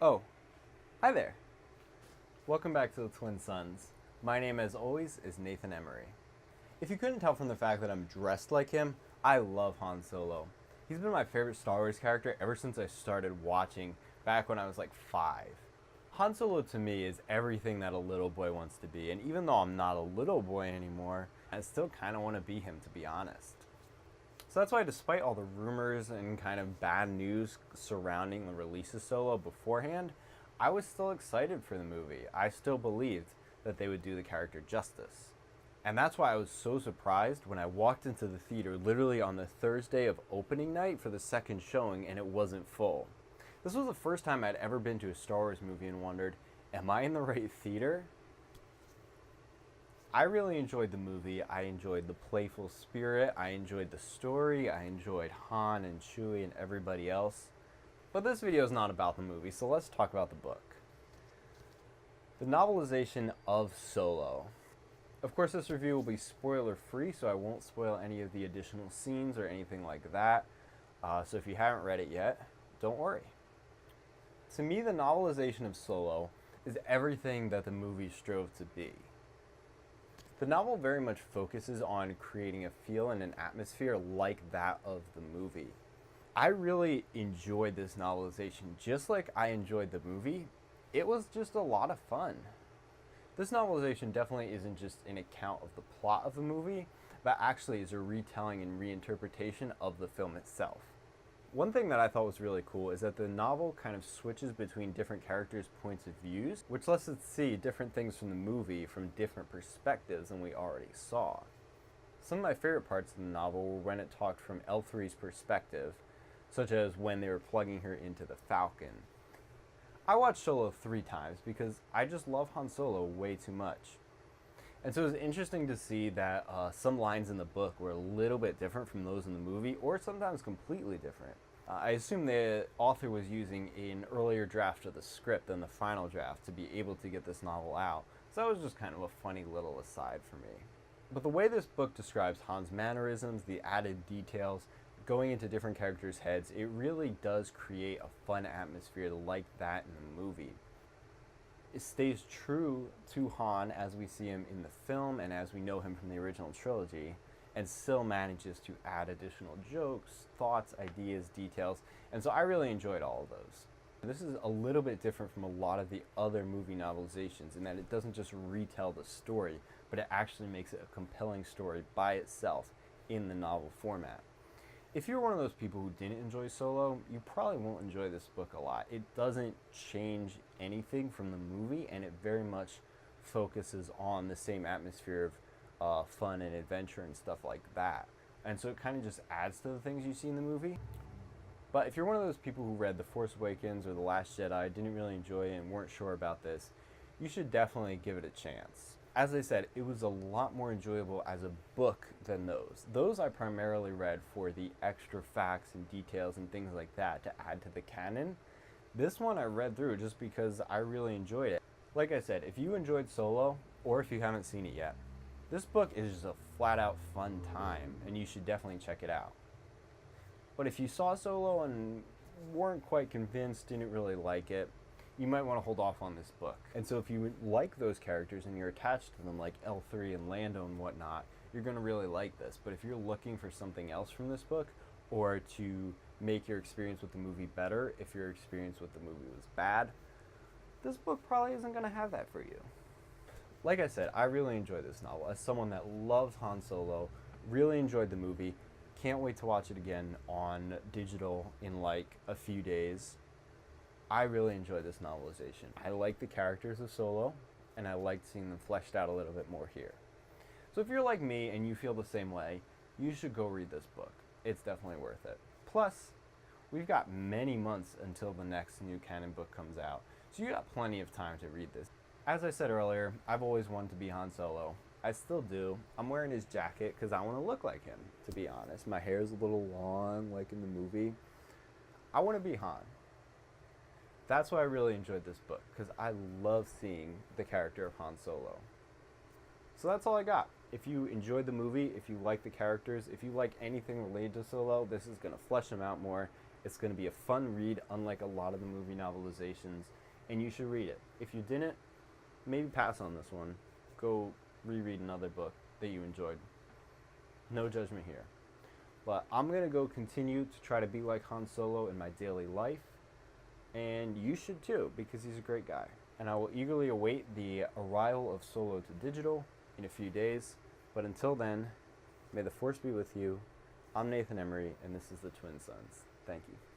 Oh, hi there. Welcome back to the Twin Suns. My name, as always, is Nathan Emery. If you couldn't tell from the fact that I'm dressed like him, I love Han Solo. He's been my favorite Star Wars character ever since I started watching back when I was like 5. Han Solo to me is everything that a little boy wants to be, and even though I'm not a little boy anymore, I still kind of want to be him, to be honest. So that's why, despite all the rumors and kind of bad news surrounding the release of Solo beforehand, I was still excited for the movie. I still believed that they would do the character justice. And that's why I was so surprised when I walked into the theater literally on the Thursday of opening night for the second showing and it wasn't full. This was the first time I'd ever been to a Star Wars movie and wondered, am I in the right theater? I really enjoyed the movie. I enjoyed the playful spirit. I enjoyed the story. I enjoyed Han and Chewie and everybody else. But this video is not about the movie, so let's talk about the book. The novelization of Solo. Of course, this review will be spoiler free, so I won't spoil any of the additional scenes or anything like that. So if you haven't read it yet, don't worry. To me, the novelization of Solo is everything that the movie strove to be. The novel very much focuses on creating a feel and an atmosphere like that of the movie. I really enjoyed this novelization, just like I enjoyed the movie. It was just a lot of fun. This novelization definitely isn't just an account of the plot of the movie, but actually is a retelling and reinterpretation of the film itself. One thing that I thought was really cool is that the novel kind of switches between different characters' points of views, which lets us see different things from the movie from different perspectives than we already saw. Some of my favorite parts of the novel were when it talked from L3's perspective, such as when they were plugging her into the Falcon. I watched Solo 3 times because I just love Han Solo way too much. And so it was interesting to see that some lines in the book were a little bit different from those in the movie, or sometimes completely different. I assume the author was using an earlier draft of the script than the final draft to be able to get this novel out, so that was just kind of a funny little aside for me. But the way this book describes Han's mannerisms, the added details, going into different characters' heads, it really does create a fun atmosphere like that in the movie. It stays true to Han as we see him in the film and as we know him from the original trilogy, and still manages to add additional jokes, thoughts, ideas, details, and so I really enjoyed all of those. This is a little bit different from a lot of the other movie novelizations in that it doesn't just retell the story, but it actually makes it a compelling story by itself in the novel format. If you're one of those people who didn't enjoy Solo, you probably won't enjoy this book a lot. It doesn't change anything from the movie, and it very much focuses on the same atmosphere of fun and adventure and stuff like that. And so it kind of just adds to the things you see in the movie. But if you're one of those people who read The Force Awakens or The Last Jedi, didn't really enjoy it and weren't sure about this, you should definitely give it a chance. As I said, it was a lot more enjoyable as a book than those. Those I primarily read for the extra facts and details and things like that to add to the canon. This one I read through just because I really enjoyed it. Like I said, if you enjoyed Solo, or if you haven't seen it yet, this book is just a flat out fun time, and you should definitely check it out. But if you saw Solo and weren't quite convinced, didn't really like it, you might want to hold off on this book. And so if you like those characters and you're attached to them like L3 and Lando and whatnot, you're going to really like this. But if you're looking for something else from this book, or to make your experience with the movie better, if your experience with the movie was bad, this book probably isn't going to have that for you. Like I said, I really enjoyed this novel. As someone that loves Han Solo, really enjoyed the movie, can't wait to watch it again on digital in like a few days. I really enjoyed this novelization. I like the characters of Solo, and I liked seeing them fleshed out a little bit more here. So if you're like me and you feel the same way, you should go read this book. It's definitely worth it. Plus, we've got many months until the next new canon book comes out, so you got plenty of time to read this. As I said earlier, I've always wanted to be Han Solo. I still do. I'm wearing his jacket because I want to look like him, to be honest. My hair is a little long, like in the movie. I want to be Han. That's why I really enjoyed this book, because I love seeing the character of Han Solo. So that's all I got. If you enjoyed the movie, if you like the characters, if you like anything related to Solo, this is going to flesh them out more It's going to be a fun read, unlike a lot of the movie novelizations, and you should read it. If you didn't, maybe pass on this one. Go reread another book that you enjoyed. No judgment here. But I'm going to go continue to try to be like Han Solo in my daily life, and you should too, because he's a great guy. And I will eagerly await the arrival of Solo to digital in a few days. But until then, may the Force be with you. I'm Nathan Emery, and this is the Twin Sons. Thank you.